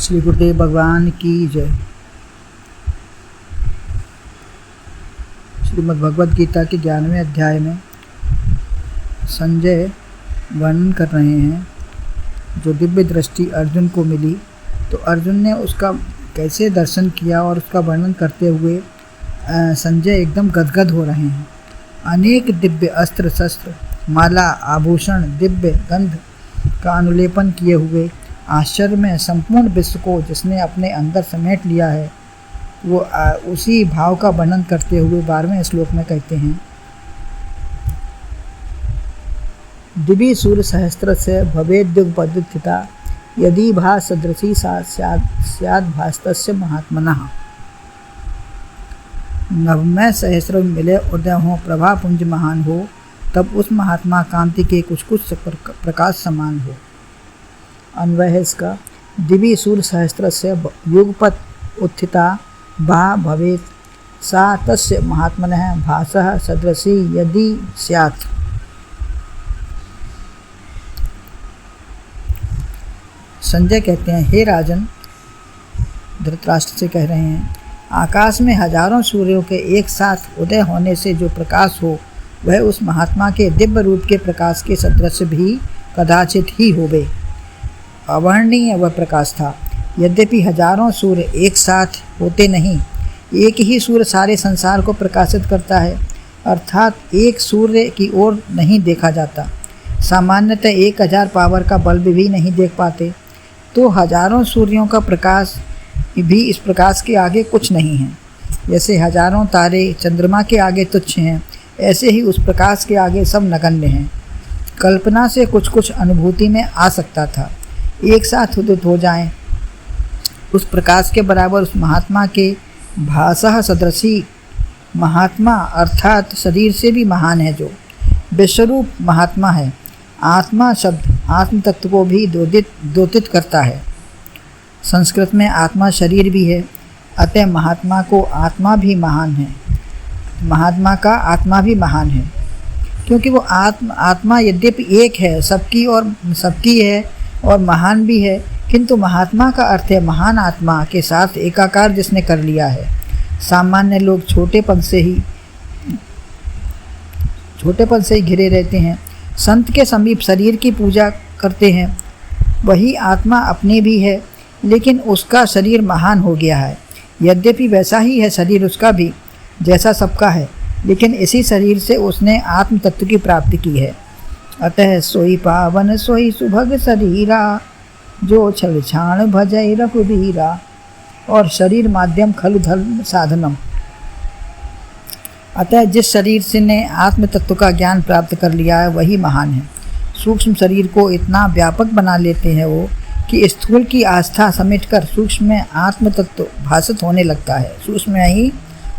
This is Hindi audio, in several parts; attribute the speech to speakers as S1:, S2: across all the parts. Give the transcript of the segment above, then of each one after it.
S1: श्री गुरुदेव भगवान की जय। श्रीमद् भगवद गीता के 11वें अध्याय में संजय वर्णन कर रहे हैं जो दिव्य दृष्टि अर्जुन को मिली। तो अर्जुन ने उसका कैसे दर्शन किया और उसका वर्णन करते हुए संजय एकदम गदगद हो रहे हैं। अनेक दिव्य अस्त्र शस्त्र माला आभूषण दिव्य गंध का अनुलेपन किए हुए आश्चर्य में संपूर्ण विश्व को जिसने अपने अंदर समेट लिया है, वो उसी भाव का वर्णन करते हुए 12वें श्लोक में कहते हैं, दिवि सूर्य सहस्त्र से भवेद्युगपदुत्थिता यदि भा सदृशी स्याद् भास्तस्य महात्मनः। नवमय सहस्त्र मिले उदय हो प्रभा पुंज महान हो, तब उस महात्मा कांति के कुछ कुछ प्रकाश समान हो। अन्वय है इसका, दिवि सूर्य सहस्त्र से युगपत उत्थिता भा भवेत् सा तस्य महात्मनः भासः सदृशी यदि स्यात्। संजय कहते हैं, हे राजन, धृतराष्ट्र से कह रहे हैं, आकाश में हजारों सूर्यों के एक साथ उदय होने से जो प्रकाश हो वह उस महात्मा के दिव्य रूप के प्रकाश के सदृश भी कदाचित ही होवे। अवर्णनीय वह प्रकाश था। यद्यपि हजारों सूर्य एक साथ होते नहीं, एक ही सूर्य सारे संसार को प्रकाशित करता है, अर्थात एक सूर्य की ओर नहीं देखा जाता। सामान्यतः 1000 पावर का बल्ब भी नहीं देख पाते, तो हजारों सूर्यों का प्रकाश भी इस प्रकाश के आगे कुछ नहीं है। जैसे हजारों तारे चंद्रमा के आगे तुच्छ हैं, ऐसे ही उस प्रकाश के आगे सब नगण्य हैं। कल्पना से कुछ कुछ अनुभूति में आ सकता था, एक साथ उदित हो जाएं उस प्रकाश के बराबर उस महात्मा के भासः सदृशी। महात्मा अर्थात शरीर से भी महान है, जो विश्वरूप महात्मा है। आत्मा शब्द आत्म तत्व को भी द्योतित करता है। संस्कृत में आत्मा शरीर भी है, अतः महात्मा को आत्मा भी महान है। महात्मा का आत्मा भी महान है, क्योंकि वो आत्मा यद्यपि एक है, सबकी है और महान भी है, किंतु महात्मा का अर्थ है महान आत्मा के साथ एकाकार जिसने कर लिया है। सामान्य लोग छोटेपन से ही घिरे रहते हैं, संत के समीप शरीर की पूजा करते हैं। वही आत्मा अपने भी है, लेकिन उसका शरीर महान हो गया है। यद्यपि वैसा ही है शरीर उसका भी, जैसा सबका है, लेकिन इसी शरीर से उसने आत्म तत्व की प्राप्ति की है। अतः सोई पावन सोई सुभग शरीरा, जो छल छाण भजय रघुबीरा। और शरीर माध्यम खलु धर्म साधनम। अतः जिस शरीर से ने आत्म तत्व का ज्ञान प्राप्त कर लिया है वही महान है। सूक्ष्म शरीर को इतना व्यापक बना लेते हैं वो कि स्थूल की आस्था समेटकर सूक्ष्म में आत्म तत्व भाषित होने लगता है। सूक्ष्म में ही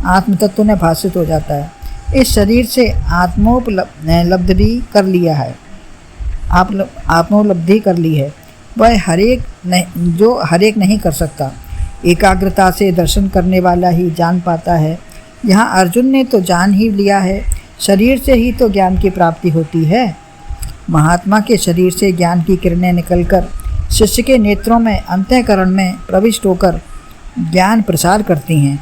S1: आत्म तत्व ने भाषित हो जाता है। इस शरीर से आत्मोपलब्धि भी कर लिया है, आत्मोपलब्धि कर ली है। वह हर एक नहीं कर सकता। एकाग्रता से दर्शन करने वाला ही जान पाता है। यहाँ अर्जुन ने तो जान ही लिया है, शरीर से ही तो ज्ञान की प्राप्ति होती है। महात्मा के शरीर से ज्ञान की किरणें निकलकर शिष्य के नेत्रों में अंतःकरण में प्रविष्ट होकर ज्ञान प्रसार करती हैं।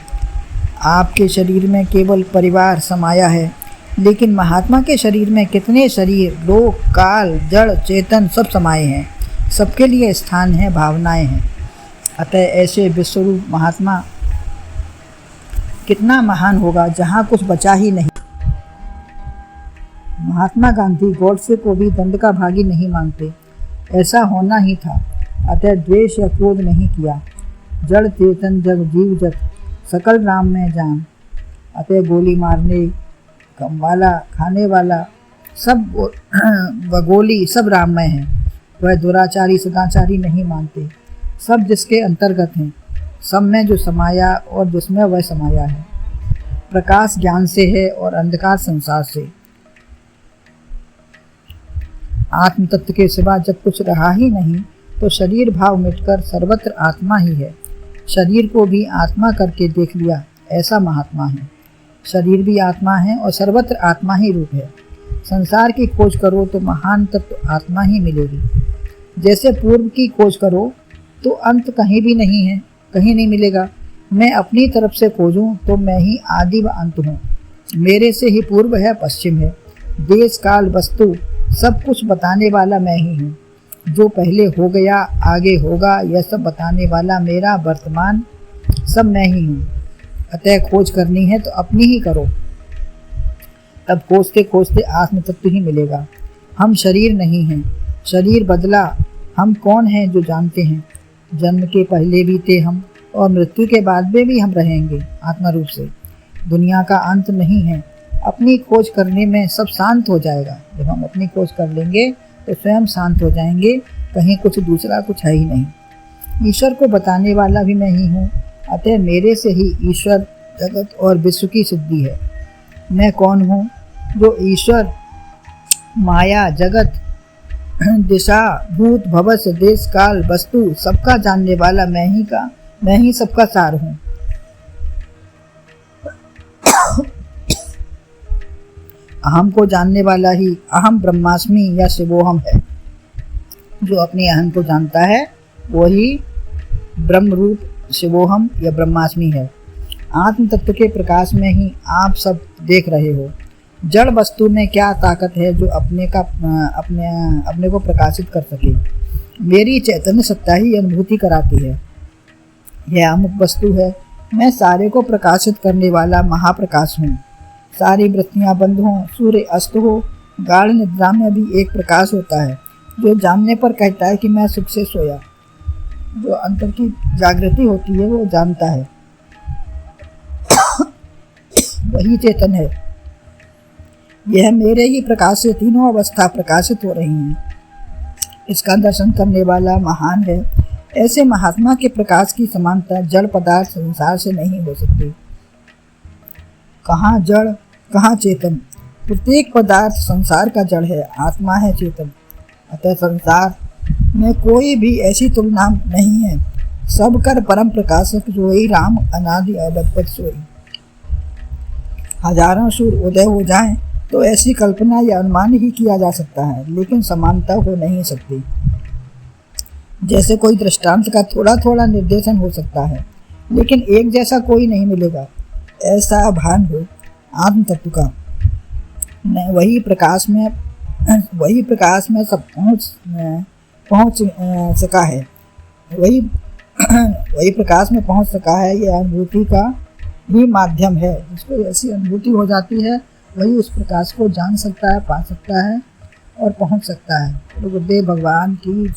S1: आपके शरीर में केवल परिवार समाया है, लेकिन महात्मा के शरीर में कितने शरीर, लोक, काल, जड़, चेतन सब समाये हैं। सबके लिए स्थान है, भावनाएं हैं। अतः ऐसे विश्वरूप महात्मा कितना महान होगा जहाँ कुछ बचा ही नहीं। महात्मा गांधी गॉडसे को भी दंड का भागी नहीं मानते, ऐसा होना ही था। अतः द्वेष या क्रोध नहीं किया। जड़ चेतन जग जीव जग सकल राम में जान। अतः गोली मारने वाला, खाने वाला, सब बगोली सब राममय हैं। वह दुराचारी सदाचारी नहीं मानते। सब जिसके अंतर्गत हैं, सब में जो समाया और जिसमें वह समाया है। प्रकाश ज्ञान से है और अंधकार संसार से। आत्म तत्व के सिवा जब कुछ रहा ही नहीं, तो शरीर भाव मिटकर सर्वत्र आत्मा ही है। शरीर को भी आत्मा करके देख लिया, ऐसा महात्मा है। शरीर भी आत्मा है और सर्वत्र आत्मा ही रूप है। संसार की खोज करो तो महान तत्व आत्मा ही मिलेगी। जैसे पूर्व की खोज करो तो अंत कहीं भी नहीं है, कहीं नहीं मिलेगा। मैं अपनी तरफ से खोजूं तो मैं ही आदि व अंत हूँ। मेरे से ही पूर्व है, पश्चिम है, देश काल वस्तु सब कुछ बताने वाला मैं ही हूँ। जो पहले हो गया, आगे होगा, यह सब बताने वाला मेरा वर्तमान सब मैं ही हूँ। अतः खोज करनी है तो अपनी ही करो, तब खोजते खोजते आत्म तत्व ही मिलेगा। हम शरीर नहीं हैं, शरीर बदला, हम कौन हैं जो जानते हैं। जन्म के पहले भी थे हम और मृत्यु के बाद में भी हम रहेंगे आत्मा रूप से। दुनिया का अंत नहीं है। अपनी खोज करने में सब शांत हो जाएगा। जब हम अपनी खोज कर लेंगे तो स्वयं शांत हो जाएंगे, कहीं कुछ दूसरा कुछ है ही नहीं। ईश्वर को बताने वाला भी मैं ही हूँ। अतः मेरे से ही ईश्वर, जगत और विश्व की सिद्धि है। मैं कौन हूँ? जो ईश्वर, माया, जगत, दिशा, भूत, भवस्य, देश, काल, वस्तु सबका जानने वाला मैं ही सबका सार हूँ। अहम को जानने वाला ही अहम ब्रह्मास्मि या शिवोहम है। जो अपने अहम को जानता है वही ब्रह्म रूप शिवोहम या ब्रह्मास्मि है। आत्म तत्व के प्रकाश में ही आप सब देख रहे हो। जड़ वस्तु में क्या ताकत है जो अपने को प्रकाशित कर सके। मेरी चैतन्य सत्ता ही अनुभूति कराती है। यह अमुक वस्तु है। मैं सारे को प्रकाशित करने वाला महाप्रकाश हूँ। सारी वृत्तियाँ बंद हों, सूर्य अस्त हो, गाढ़ निद्रा में भी एक प्रकाश होता है जो जानने पर कहता है कि मैं सुख से सोया। जो अंतर की जागृति होती है वो जानता है, वही चेतन है। यह मेरे ही प्रकाश से तीनों अवस्था प्रकाशित हो रही हैं। इसका दर्शन करने वाला महान है। ऐसे महात्मा के प्रकाश की समानता जड़ पदार्थ संसार से नहीं हो सकती। कहाँ जड़, कहाँ चेतन। प्रत्येक पदार्थ संसार का जड़ है, आत्मा है चेतन। अतः संसार में कोई भी ऐसी तुलना नहीं है। सब कर परम प्रकाशक जोई राम अनादि अवद्भुत सोई। हजारों सूर्य उदय हो जाएं तो ऐसी कल्पना या अनुमान ही किया जा सकता है, लेकिन समानता हो नहीं सकती। जैसे कोई दृष्टांत का थोड़ा थोड़ा निर्देशन हो सकता है, लेकिन एक जैसा कोई नहीं मिलेगा। ऐसा भान हो आत्म तत्व का। वही प्रकाश में सब पहुँच सका है। वही प्रकाश में पहुँच सका है। यह अनुभूति का भी माध्यम है। जिसको ऐसी अनुभूति हो जाती है वही उस प्रकाश को जान सकता है, पा सकता है और पहुँच सकता है। गुरुदेव भगवान की